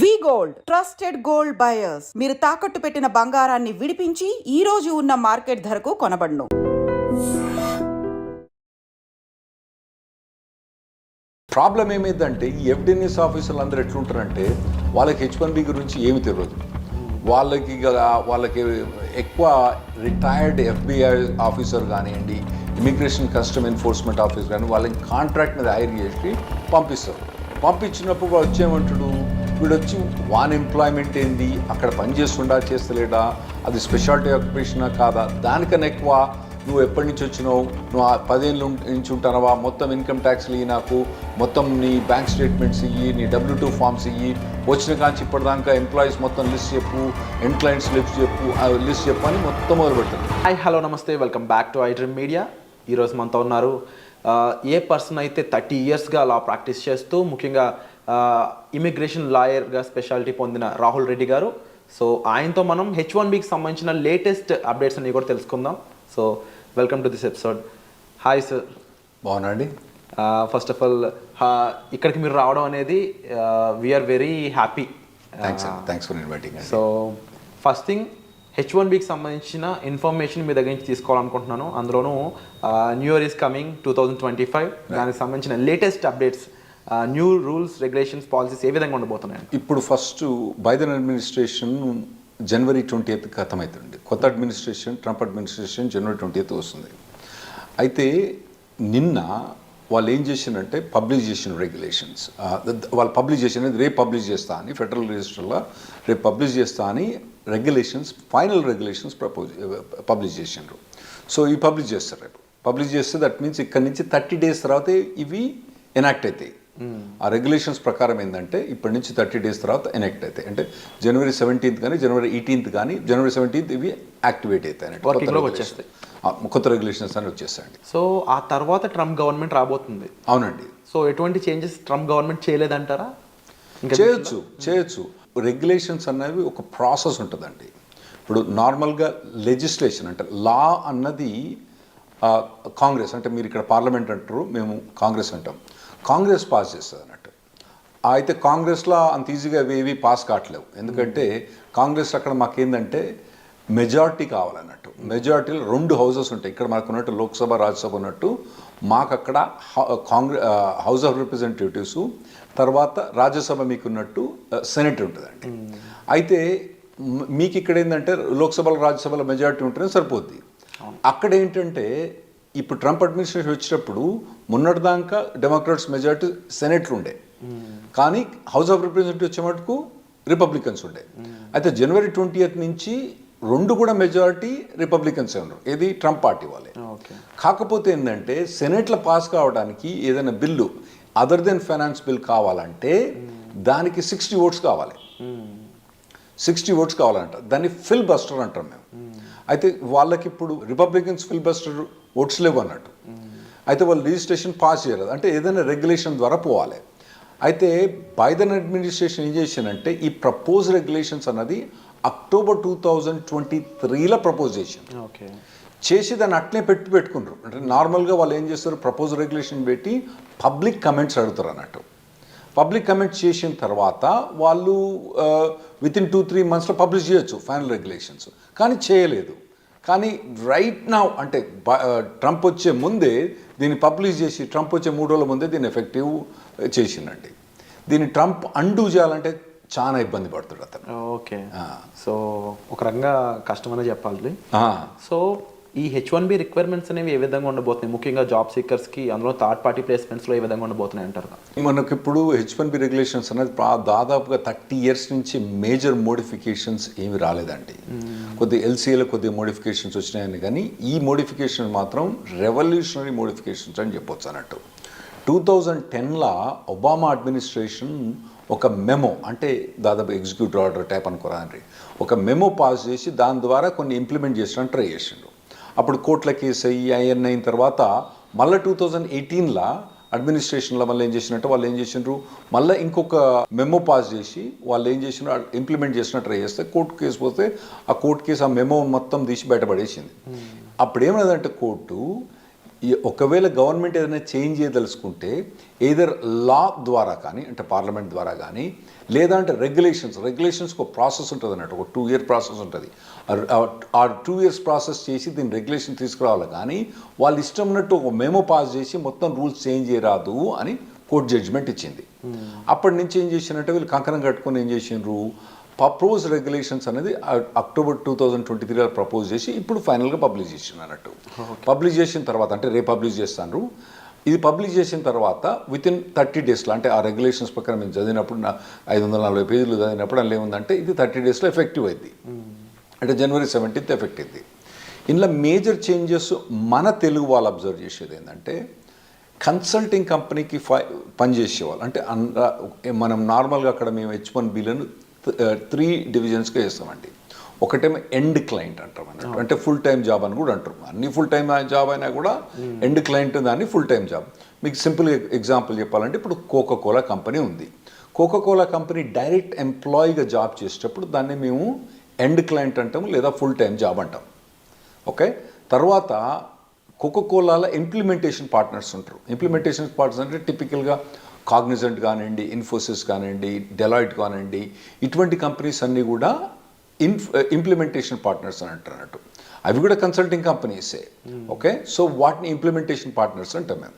వి gold trusted gold buyers. మీరు తాకట్టు పెట్టిన బంగారాన్ని విడిపించి ఈ రోజు ఉన్న మార్కెట్ ధరకు కొనబడును. ప్రాబ్లం ఏమైందంటే ఈ ఎఫ్డిఎన్ఎస్ ఆఫీసర్లు అందరూ ఎట్లుంటారంటే వాళ్ళకి H1B గురించి ఏమి తెలియదు. వాళ్ళకి ఎక్కువ రిటైర్డ్ FBI ఆఫీసర్ కానివ్వండి, ఇమిగ్రేషన్ కస్టమ్ ఎన్ఫోర్స్మెంట్ ఆఫీసర్ కానీ వాళ్ళని కాంట్రాక్ట్ మీద హైర్ చేసి పంపిస్తారు. పంపించినప్పుడు వాడు వచ్చేమంటాడు, వీడు వచ్చి వాన్ ఎంప్లాయ్మెంట్ ఏంది, అక్కడ పని చేస్తుండా చేస్తలేడా, అది స్పెషాలిటీ ఆక్యుపేషనా కాదా, దానికన్నా ఎక్కువ నువ్వు ఎప్పటి నుంచి వచ్చినావు, నువ్వు 10 ఏళ్ళ నుంచి ఉంటానవా, మొత్తం ఇన్కమ్ ట్యాక్స్లు ఇయ్యి, నాకు మొత్తం నీ బ్యాంక్ స్టేట్మెంట్స్ ఇయ్యి, నీ W2 ఫామ్స్ ఇయ్యి, వచ్చిన కాంచి ఇప్పటిదాకా ఎంప్లాయీస్ మొత్తం లిస్ట్ చెప్పు, ఎంక్లైంట్స్ లిస్ట్ చెప్పు అని మొత్తం మొదలుపెట్టారు. హాయ్ హలో నమస్తే, welcome back to iDream media. ఈరోజు మనతో ఉన్నారు ఏ పర్సన్ అయితే 30 ఇయర్స్గా లా ప్రాక్టీస్ చేస్తూ ముఖ్యంగా ఇమిగ్రేషన్ లాయర్గా స్పెషాలిటీ పొందిన రాహుల్ రెడ్డి గారు. సో ఆయనతో మనం H1Bకి సంబంధించిన లేటెస్ట్ అప్డేట్స్ అన్ని కూడా తెలుసుకుందాం. So welcome to this episode. Hi sir. బాగున్నాండి. ఫస్ట్ ఆఫ్ ఆల్ ఇక్కడికి మీరు రావడం అనేది we're very happy. Thanks for inviting. So first thing, H1Bకి సంబంధించిన ఇన్ఫర్మేషన్ మీ దగ్గర నుంచి తీసుకోవాలనుకుంటున్నాను. అందులోనూ న్యూ ఇయర్ ఈస్ కమింగ్ 2025, దానికి సంబంధించిన latest updates, new rules, regulations, policies ఏ విధంగా ఉండబోతున్నాయి? ఇప్పుడు ఫస్ట్ బైడెన్ అడ్మినిస్ట్రేషన్ జనవరి 20th ఖతమవుతుంది. కొత్త అడ్మినిస్ట్రేషన్, ట్రంప్ అడ్మినిస్ట్రేషన్ జనవరి 20th వస్తుంది. అయితే నిన్న వాళ్ళు ఏం చేసినంటే పబ్లిష్ చేసిన రెగ్యులేషన్స్, వాళ్ళు పబ్లిష్ చేసిన రేపు పబ్లిష్ చేస్తా అని ఫెడరల్ రిజిస్టర్లో రేపు పబ్లిష్ చేస్తా అని రెగ్యులేషన్స్, ఫైనల్ రెగ్యులేషన్స్ పబ్లిష్ చేసినారు. సో ఇవి పబ్లిష్ చేస్తారు. రేపు పబ్లిష్ చేస్తే దట్ మీన్స్ ఇక్కడ నుంచి 30 days తర్వాత ఇవి ఎనాక్ట్ అవుతాయి. ఆ రెగ్యులేషన్స్ ప్రకారం ఏంటంటే ఇప్పటి నుంచి 30 days తర్వాత ఎనాక్ట్ అవుతాయి. అంటే జనవరి 17th కానీ జనవరి 18th కానీ జనవరి 17th ఇవి యాక్టివేట్ అవుతాయి, కొత్త రెగ్యులేషన్స్ అని వచ్చేస్తాయండి. సో ఆ తర్వాత ట్రంప్ గవర్నమెంట్ రాబోతుంది. అవునండి. సో ఎటువంటి చేంజెస్ ట్రంప్ గవర్నమెంట్ చేయలేదంటారా? చేయొచ్చు. రెగ్యులేషన్స్ అనేవి ఒక ప్రాసెస్ ఉంటుందండి. ఇప్పుడు నార్మల్గా లెజిస్లేషన్ అంటే లా అన్నది కాంగ్రెస్, అంటే మీరు ఇక్కడ పార్లమెంట్ అంటారు, మేము కాంగ్రెస్ అంటాం. కాంగ్రెస్ పాస్ చేస్తుంది అన్నట్టు. అయితే కాంగ్రెస్లో అంత ఈజీగా ఏవి పాస్ కావట్లేవు. ఎందుకంటే కాంగ్రెస్ అక్కడ మాకేందంటే మెజారిటీ కావాలన్నట్టు. మెజారిటీలో 2 houses ఉంటాయి. ఇక్కడ మనకు ఉన్నట్టు లోక్సభ, రాజ్యసభ ఉన్నట్టు మాకు అక్కడ హౌస్ ఆఫ్ రిప్రజెంటేటివ్స్, తర్వాత రాజ్యసభ మీకున్నట్టు సెనెట్ ఉంటుందండి. అయితే మీకు ఇక్కడ ఏంటంటే లోక్సభలో, రాజ్యసభలో మెజారిటీ ఉంటేనే సరిపోద్ది. అక్కడ ఏంటంటే ఇప్పుడు ట్రంప్ అడ్మినిస్ట్రేషన్ వచ్చినప్పుడు మొన్నటిదాకా డెమోక్రాట్స్ మెజారిటీ సెనెట్లు ఉండే, కానీ హౌస్ ఆఫ్ రిప్రజెంటేటివ్ వచ్చే మటుకు రిపబ్లికన్స్ ఉండే. అయితే జనవరి 20th నుంచి 2 కూడా మెజారిటీ రిపబ్లికన్సే ఉన్నారు. ఏది ట్రంప్ పార్టీ వాళ్ళే. కాకపోతే ఏంటంటే సెనెట్లో పాస్ కావడానికి ఏదైనా bill other than finance bill కావాలంటే దానికి 60 votes కావాలి. 60 votes కావాలంట. దాన్ని ఫిల్ బస్టర్ అంటాం మేము. అయితే వాళ్ళకి ఇప్పుడు రిపబ్లికన్స్ ఫిల్ బస్టర్ ఓట్స్ లేవు అన్నట్టు. అయితే వాళ్ళు రిజిస్ట్రేషన్ పాస్ చేయలేదు, అంటే ఏదైనా రెగ్యులేషన్ ద్వారా పోవాలి. అయితే బైడెన్ అడ్మినిస్ట్రేషన్ ఏం చేసిందంటే ఈ ప్రపోజ్ రెగ్యులేషన్స్ అన్నది అక్టోబర్ 2023లో ప్రపోజ్ చేసి దాన్ని అట్లే పెట్టుకున్నారు. అంటే నార్మల్గా వాళ్ళు ఏం చేస్తారు, ప్రపోజ్ రెగ్యులేషన్ పెట్టి పబ్లిక్ కమెంట్స్ అడుగుతారు అన్నట్టు. పబ్లిక్ కమెంట్స్ చేసిన తర్వాత వాళ్ళు వితిన్ 2-3 monthsలో పబ్లిష్ చేయొచ్చు ఫైనల్ రెగ్యులేషన్స్, కానీ చేయలేదు. కానీ రైట్ నౌ అంటే ట్రంప్ వచ్చే ముందే దీన్ని పబ్లిష్ చేసి ట్రంప్ వచ్చే 3 రోజుల ముందే దీన్ని ఎఫెక్టివ్ చేసిందండి. దీన్ని ట్రంప్ అండూ చేయాలంటే చాలా ఇబ్బంది పడుతుంది అతను. ఓకే. సో ఒక రకంగా కష్టమనే చెప్పాలి. సో ఈ H1B రిక్వైర్మెంట్స్ అనేవి ఏ విధంగా ఉండబోతున్నాయి, ముఖ్యంగా జాబ్ సీకర్స్కి, అందులో థర్డ్ పార్టీ ప్లేస్మెంట్స్లో ఏ విధంగా ఉండబోతున్నాయి అంటారు? మనకు ఇప్పుడు H1B రెగ్యులేషన్స్ అనేది దాదాపుగా 30 years నుంచి మేజర్ మోడిఫికేషన్స్ ఏమి రాలేదండి. కొద్ది LCAలో కొద్ది మోడిఫికేషన్స్ వచ్చినాయని, కానీ ఈ మోడిఫికేషన్ మాత్రం రెవల్యూషనరీ మోడిఫికేషన్స్ అని చెప్పొచ్చు అన్నట్టు. 2010లో ఒబామా అడ్మినిస్ట్రేషన్ ఒక మెమో, అంటే దాదాపు ఎగ్జిక్యూటివ్ ఆర్డర్ టైప్ అనుకోరాండి, ఒక మెమో పాస్ చేసి దాని ద్వారా కొన్ని ఇంప్లిమెంట్ చేసడానికి ట్రై చేసిండ్రు. అప్పుడు కోర్టుల కేసు అయ్యి అవన్నీ అయిన తర్వాత మళ్ళీ 2018లో అడ్మినిస్ట్రేషన్లో మళ్ళీ ఏం చేసినట్టు వాళ్ళు ఏం చేసిండ్రు, మళ్ళీ ఇంకొక మెమో పాస్ చేసి వాళ్ళు ఏం చేసినారు, ఇంప్లిమెంట్ చేసినట్టు ట్రై చేస్తే కోర్టు కేసు పోతే ఆ కోర్టు కేసు ఆ మెమో మొత్తం తీసి బయటపడేసింది. అప్పుడు ఏమన్నదంటే కోర్టు ఒకవేళ గవర్నమెంట్ ఏదైనా చేంజ్ చేయదలుచుకుంటే ఏదర్ లా ద్వారా కానీ అంటే పార్లమెంట్ ద్వారా కానీ లేదా అంటే రెగ్యులేషన్స్కి ఒక ప్రాసెస్ ఉంటుంది అన్నట్టు, ఒక 2 year ప్రాసెస్ ఉంటుంది. ఆ 2 years ప్రాసెస్ చేసి దీన్ని రెగ్యులేషన్ తీసుకురావాలి. కానీ వాళ్ళు ఇష్టం ఉన్నట్టు ఒక మెమో పాస్ చేసి మొత్తం రూల్స్ చేంజ్ చేయరాదు అని కోర్టు జడ్జిమెంట్ ఇచ్చింది. అప్పటి నుంచి ఏం చేసినట్టే వీళ్ళు కంకణం కట్టుకొని ఏం చేసినారు, ప్రపోజ్ రెగ్యులేషన్స్ అనేది October 2023 ప్రపోజ్ చేసి ఇప్పుడు ఫైనల్గా పబ్లిష్ చేసిన అన్నట్టు. పబ్లిష్ చేసిన తర్వాత అంటే రేపు పబ్లిష్ చేస్తాను. ఇది పబ్లిష్ చేసిన తర్వాత వితిన్ 30 daysలో అంటే ఆ రెగ్యులేషన్స్ ప్రకారం మేము చదివినప్పుడు 540 పేజీలు చదివినప్పుడు అందులో ఏముందంటే ఇది 30 daysలో ఎఫెక్టివ్ అయింది. అంటే January 17th ఎఫెక్ట్ అయింది. ఇందులో మేజర్ చేంజెస్ మన తెలుగు వాళ్ళు అబ్జర్వ్ చేసేది ఏంటంటే కన్సల్టింగ్ కంపెనీకి పనిచేసేవాళ్ళు అంటే మనం నార్మల్గా అక్కడ మేము H1Bలను 3 divisions చేస్తామండి. ఒకటేమో ఎండ్ క్లయింట్ అంటాం అన్నట్టు, అంటే ఫుల్ టైం జాబ్ అని కూడా అంటారు. అన్ని ఫుల్ టైం జాబ్ అయినా కూడా ఎండ్ క్లయింట్ దాన్ని ఫుల్ టైం జాబ్. మీకు సింపుల్ ఎగ్జాంపుల్ చెప్పాలంటే ఇప్పుడు కోకోకోలా కంపెనీ ఉంది. కోకోకోలా కంపెనీ డైరెక్ట్ ఎంప్లాయీగా జాబ్ చేసేటప్పుడు దాన్ని మేము ఎండ్ క్లయింట్ అంటాము లేదా ఫుల్ టైం జాబ్ అంటాం. ఓకే, తర్వాత కోకోకోలాలో ఇంప్లిమెంటేషన్ పార్ట్నర్స్ ఉంటారు. ఇంప్లిమెంటేషన్ పార్ట్నర్స్ అంటే టిపికల్గా కాగ్నిజెంట్ కానివ్వండి, ఇన్ఫోసిస్ కానివ్వండి, డెలాయిట్ కానివ్వండి, ఇటువంటి కంపెనీస్ అన్నీ కూడా ఇంప్లిమెంటేషన్ పార్ట్నర్స్ అని అంటారు అన్నట్టు. అవి కూడా కన్సల్టింగ్ కంపెనీసే. ఓకే, సో వాటిని ఇంప్లిమెంటేషన్ పార్ట్నర్స్ అంటాం మేము.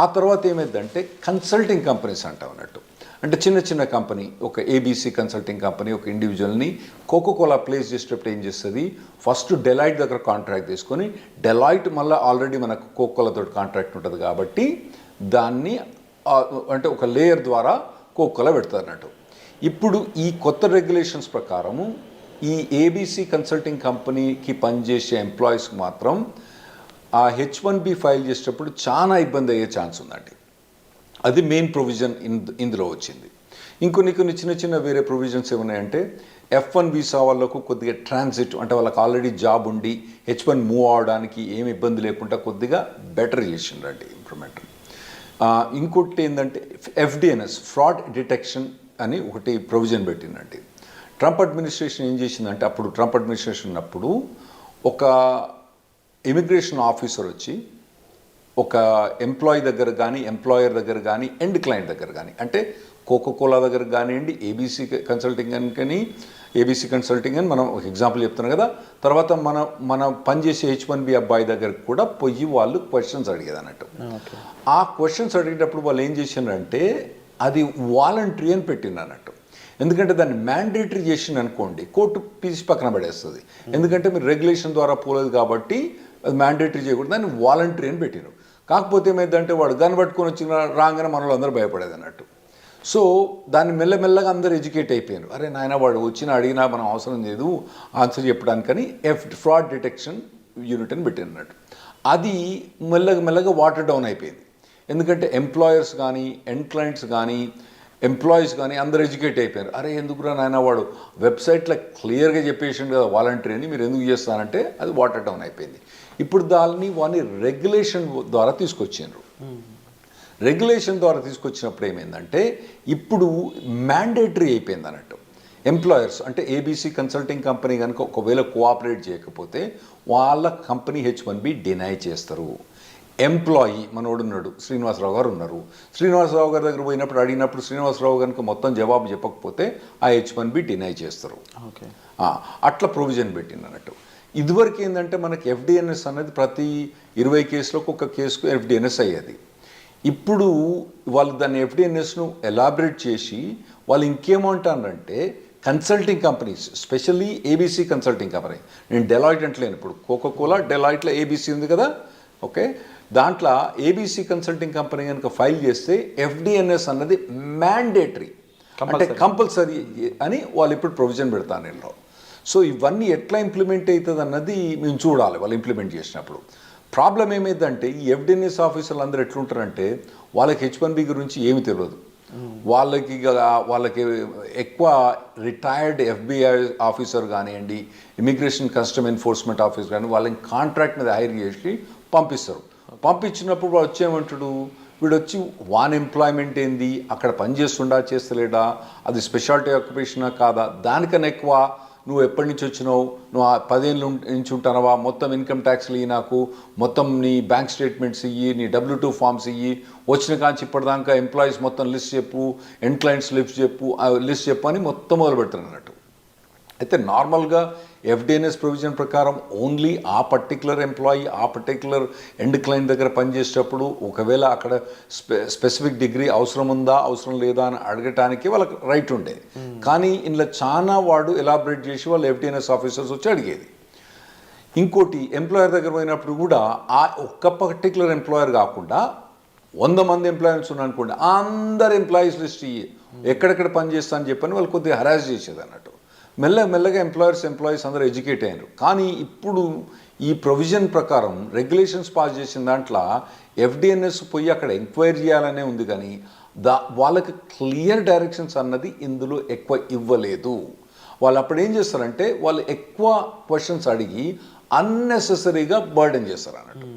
ఆ తర్వాత ఏమైందంటే కన్సల్టింగ్ కంపెనీస్ అంటాం అన్నట్టు. అంటే చిన్న కంపెనీ, ఒక ABC కన్సల్టింగ్ కంపెనీ ఒక ఇండివిజువల్ని కోకోకోలా ప్లేస్ చేసేటప్పుడు ఏం చేస్తుంది, ఫస్ట్ డెలాయిట్ దగ్గర కాంట్రాక్ట్ తీసుకొని డెలాయిట్ మళ్ళీ ఆల్రెడీ మనకు కోకోకోలాతో కాంట్రాక్ట్ ఉంటుంది కాబట్టి దాన్ని అంటే ఒక లేయర్ ద్వారా కోకోకోలా పెడతారు అన్నట్టు. ఇప్పుడు ఈ కొత్త రెగ్యులేషన్స్ ప్రకారము ఈ ABC కన్సల్టింగ్ కంపెనీకి పనిచేసే ఎంప్లాయీస్కి మాత్రం ఆ H1B ఫైల్ చేసేటప్పుడు చాలా ఇబ్బంది అయ్యే ఛాన్స్ ఉందండి. అది మెయిన్ ప్రొవిజన్ ఇందులో వచ్చింది. కొన్ని చిన్న వేరే ప్రొవిజన్స్ ఏమున్నాయంటే F1 వీసా వాళ్ళకు కొద్దిగా ట్రాన్సిట్ అంటే వాళ్ళకి ఆల్రెడీ జాబ్ ఉండి H1 మూవ్ అవడానికి ఏమి ఇబ్బంది లేకుండా కొద్దిగా బెటర్ చేసిండ్రండి ఇంప్రూవ్మెంట్. ఇంకోటి ఏంటంటే FDNS ఫ్రాడ్ డిటెక్షన్ అని ఒకటి ప్రొవిజన్ పెట్టిందండి. ట్రంప్ అడ్మినిస్ట్రేషన్ ఏం చేసిందంటే అప్పుడు ట్రంప్ అడ్మినిస్ట్రేషన్ ఉన్నప్పుడు ఒక ఇమిగ్రేషన్ ఆఫీసర్ వచ్చి ఒక ఎంప్లాయీ దగ్గర కానీ ఎంప్లాయర్ దగ్గర కానీ ఎండ్ క్లయింట్ దగ్గర కానీ అంటే కోకోకోలా దగ్గర కానివ్వండి, ABC కన్సల్టింగ్ అని మనం ఒక ఎగ్జాంపుల్ చెప్తున్నాం కదా. తర్వాత మన పనిచేసే H1B అబ్బాయి దగ్గరకు కూడా పోయి వాళ్ళు క్వశ్చన్స్ అడిగేది అన్నట్టు. ఆ క్వశ్చన్స్ అడిగేటప్పుడు వాళ్ళు ఏం చేసినారంటే అది వాలంటరీ అని పెట్టింది అన్నట్టు. ఎందుకంటే దాన్ని మ్యాండేటరీ చేసింది అనుకోండి కోర్టు పీసి పక్కన పడేస్తుంది. ఎందుకంటే మీరు రెగ్యులేషన్ ద్వారా పోలేదు కాబట్టి అది మ్యాండేటరీ చేయకూడదు, దాన్ని వాలంటరీ అని పెట్టినారు. కాకపోతే ఏమైందంటే వాడు గన్ పట్టుకొని వచ్చిన రాగానే మనలో అందరూ భయపడేది అన్నట్టు. సో దాన్ని మెల్లమెల్లగా అందరూ ఎడ్యుకేట్ అయిపోయారు. అరే నాయన వాడు అడిగినా మనం అవసరం లేదు ఆన్సర్ చెప్పడానికని ఫ్రాడ్ డిటెక్షన్ యూనిట్ అని పెట్టినట్టు. అది మెల్లగా వాటర్ డౌన్ అయిపోయింది. ఎందుకంటే ఎంప్లాయర్స్ కానీ ఎండ్ క్లయింట్స్ కానీ ఎంప్లాయీస్ కానీ అందరు ఎడ్యుకేట్ అయిపోయారు. అరే ఎందుకురా నాయన వాడు వెబ్సైట్లో క్లియర్గా చెప్పేసిండు కదా వాలంటరీ అని, మీరు ఎందుకు చేస్తానంటే అది వాటర్ డౌన్ అయిపోయింది. ఇప్పుడు వాడిని రెగ్యులేషన్ ద్వారా తీసుకొచ్చిండ్రు. రెగ్యులేషన్ ద్వారా తీసుకొచ్చినప్పుడు ఏమైందంటే ఇప్పుడు మ్యాండేటరీ అయిపోయింది అన్నట్టు. ఎంప్లాయర్స్ అంటే ABC కన్సల్టింగ్ కంపెనీ కనుక ఒకవేళ కోఆపరేట్ చేయకపోతే వాళ్ళ కంపెనీ H1B డినై చేస్తారు. ఎంప్లాయీ మనోడు ఉన్నాడు, శ్రీనివాసరావు గారు ఉన్నారు. శ్రీనివాసరావు గారి దగ్గర పోయినప్పుడు అడిగినప్పుడు శ్రీనివాసరావు కనుక మొత్తం జవాబు చెప్పకపోతే ఆ H1B డినై చేస్తారు. ఓకే, అట్లా ప్రొవిజన్ పెట్టింది అన్నట్టు. ఇదివరకు ఏంటంటే మనకి FDNS అనేది ప్రతి 20 కేసులకు ఒక కేసుకు FDNS అయ్యేది. ఇప్పుడు వాళ్ళు దాన్ని FDNSను ఎలాబరేట్ చేసి వాళ్ళు ఇంకేమంటారంటే consulting companies, specially ABC consulting company, నేను డెలాయిట్ అంటలేను, ఇప్పుడు కోకోకోలా డెలాయిట్లో ABC ఉంది కదా. ఓకే, దాంట్లో ABC కన్సల్టింగ్ కంపెనీ కనుక ఫైల్ చేస్తే FDNS అన్నది మ్యాండేటరీ అంటే కంపల్సరీ అని వాళ్ళు ఇప్పుడు ప్రొవిజన్ పెడతాను నేను. సో ఇవన్నీ ఎట్లా ఇంప్లిమెంట్ అవుతుంది అన్నది మేము చూడాలి వాళ్ళు ఇంప్లిమెంట్ చేసినప్పుడు. ప్రాబ్లం ఏమైందంటే ఈ FDNS ఆఫీసర్లు అందరూ ఎట్లుంటారంటే వాళ్ళకి H1B గురించి ఏమి తెలియదు. వాళ్ళకి ఎక్కువ రిటైర్డ్ FBI ఆఫీసర్ కానివ్వండి, ఇమిగ్రేషన్ కస్టమ్ ఎన్ఫోర్స్మెంట్ ఆఫీసర్ కానీ వాళ్ళని కాంట్రాక్ట్ మీద హైర్ చేసి పంపిస్తారు. పంపించినప్పుడు వాడు వచ్చేమంటాడు, వీడు వచ్చి వాన్ ఎంప్లాయ్మెంట్ ఏంది, అక్కడ పని చేస్తుండా చేస్తలేడా, అది స్పెషాలిటీ ఆక్యుపేషనా కాదా, దానికన్నా ఎక్కువ నువ్వు ఎప్పటి నుంచి వచ్చినావు, నువ్వు 10 ఏళ్ళ నుంచి ఉంటానవా, మొత్తం ఇన్కమ్ ట్యాక్స్లు ఇయ్యి, నాకు మొత్తం నీ బ్యాంక్ స్టేట్మెంట్స్ ఇయ్యి, నీ W2 ఫామ్స్ ఇయ్యి, వచ్చిన కాంచి ఇప్పటిదాకా ఎంప్లాయీస్ మొత్తం లిస్ట్ చెప్పు, ఎండ్ క్లయింట్స్ లిస్ట్ చెప్పు అని మొత్తం మొదలు పెడతాను అన్నట్టు. అయితే నార్మల్గా FDNS ప్రొవిజన్ ప్రకారం ఓన్లీ ఆ పర్టికులర్ ఎంప్లాయీ ఆ పర్టికులర్ ఎండ్ క్లయింట్ దగ్గర పనిచేసేటప్పుడు ఒకవేళ అక్కడ స్పెసిఫిక్ డిగ్రీ అవసరం ఉందా అవసరం లేదా అని అడగటానికి వాళ్ళకి రైట్ ఉండే. కానీ ఇందులో చాలా వాడు ఎలాబరేట్ చేసి వాళ్ళు FDNS ఆఫీసర్స్ వచ్చి అడిగేది. ఇంకోటి ఎంప్లాయర్ దగ్గర పోయినప్పుడు కూడా ఆ ఒక్క పర్టికులర్ ఎంప్లాయర్ కాకుండా 100 మంది ఎంప్లాయీస్ ఉన్నారు అనుకోండి, అందరు ఎంప్లాయీస్ లిస్ట్ ఇయ్యి, ఎక్కడెక్కడ పని చేస్తా అని చెప్పని వాళ్ళు కొద్దిగా హరాస్ చేసేది అన్నట్టు. మెల్లగా ఎంప్లాయీస్ అందరూ ఎడ్యుకేట్ అయ్యారు. కానీ ఇప్పుడు ఈ ప్రొవిజన్ ప్రకారం రెగ్యులేషన్స్ పాస్ చేసిన దాంట్లో FDNS పోయి అక్కడ ఎంక్వైరీ చేయాలనే ఉంది, కానీ వాళ్ళకి క్లియర్ డైరెక్షన్స్ అన్నది ఇందులో ఎక్కువ ఇవ్వలేదు. వాళ్ళు అప్పుడు ఏం చేస్తారంటే వాళ్ళు ఎక్కువ క్వశ్చన్స్ అడిగి అన్నెసెసరీగా బర్డెన్ చేస్తారు అన్నట్టు.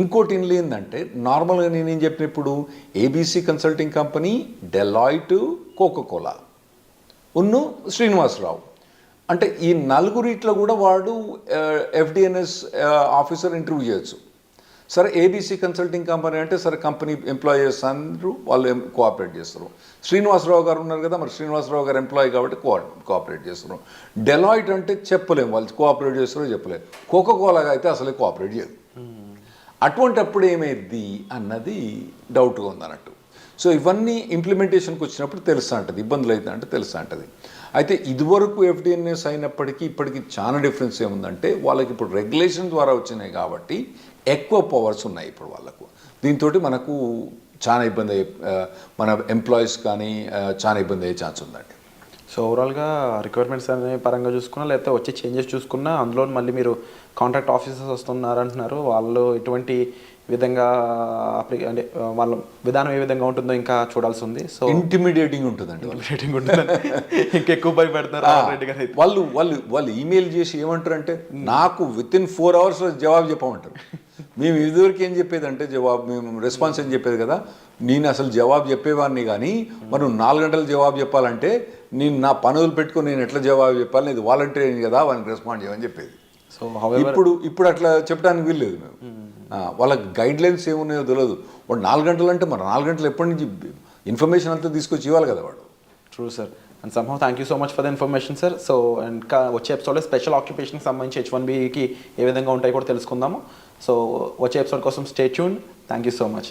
ఇంకోటి ఇందులో ఏంటంటే నార్మల్గా నేనేం చెప్పినప్పుడు ABC consulting company, Deloitte, Coca Cola ఉన్ను శ్రీనివాసరావు, అంటే ఈ నలుగురిట్లో కూడా వాడు FDNS ఆఫీసర్ ఇంటర్వ్యూ చేయొచ్చు. సరే ABC కన్సల్టింగ్ కంపెనీ అంటే సరే కంపెనీ ఎంప్లాయీస్ అందరూ వాళ్ళు కోఆపరేట్ చేస్తారు. శ్రీనివాసరావు గారు ఉన్నారు కదా, మరి శ్రీనివాసరావు గారు ఎంప్లాయీ కాబట్టి కోఆపరేట్ చేస్తారు. డెలాయిట్ అంటే చెప్పలేము వాళ్ళు కోఆపరేట్ చేస్తారో చెప్పలేము. కోకోకోలా అయితే అసలే కోఆపరేట్ చేయదు. అటువంటప్పుడు ఏమైంది అన్నది డౌట్గా ఉందన్నట్టు. సో ఇవన్నీ ఇంప్లిమెంటేషన్కి వచ్చినప్పుడు తెలుస్తూ ఉంటుంది, ఇబ్బందులు అవుతుందంటే తెలుస్తూ ఉంటుంది. అయితే ఇదివరకు FDNS అయినప్పటికీ ఇప్పటికీ చాలా డిఫరెన్స్ ఏముందంటే వాళ్ళకి ఇప్పుడు రెగ్యులేషన్ ద్వారా వచ్చినాయి కాబట్టి ఎక్కువ పవర్స్ ఉన్నాయి ఇప్పుడు వాళ్ళకు. దీంతో మనకు చాలా ఇబ్బంది మన ఎంప్లాయీస్ కానీ చాలా ఇబ్బంది అయ్యే ఛాన్స్ ఉందండి. సో ఓవరాల్గా రిక్వైర్మెంట్స్ అనే పరంగా చూసుకున్నా లేకపోతే వచ్చే చేంజెస్ చూసుకున్నా అందులో మళ్ళీ మీరు కాంట్రాక్ట్ ఆఫీసర్స్ వస్తున్నారంటున్నారు, వాళ్ళు ఎటువంటి విధంగా అంటే వాళ్ళ విధానం ఏ విధంగా ఉంటుందో ఇంకా చూడాల్సి ఉంది. సో ఇంటిమిడియేటింగ్ ఉంటుందండి, ఇంకెక్కువ భయపెడతారు రెడ్డి గారు. వాళ్ళు ఈమెయిల్ చేసి ఏమంటారంటే నాకు within 4 hours జవాబు చెప్పమంటారు. మేము ఇదివరకు ఏం చెప్పేదంటే మేము రెస్పాన్స్ ఏం చెప్పేది కదా, నేను అసలు జవాబు చెప్పేవాడిని, కానీ మనం 4 గంటలు జవాబు చెప్పాలంటే నేను నా పనులు పెట్టుకొని నేను ఎట్లా జవాబు చెప్పాలి, ఇది వాలంటీర్ కదా వాళ్ళకి రెస్పాండ్ చేయమని చెప్పేది. సో ఇప్పుడు అట్లా చెప్పడానికి వీల్లేదు. మేము వాళ్ళకి గైడ్ లైన్స్ ఏమున్నాయో తెలియదు. వాడు 4 గంటలు అంటే మరి 4 గంటలు ఎప్పటి నుంచి ఇన్ఫర్మేషన్ అంతా తీసుకొచ్చి ఇవ్వాలి కదా వాడు. True sir. And somehow thank you so much for the information sir. So ఇంకా వచ్చే ఎపిసోడ్లో స్పెషల్ ఆక్యుపేషన్కి సంబంధించి H1Bకి ఏ విధంగా ఉంటాయో కూడా తెలుసుకుందాము. సో వచ్చే ఎపిసోడ్ కోసం stay tune. Thank you so much.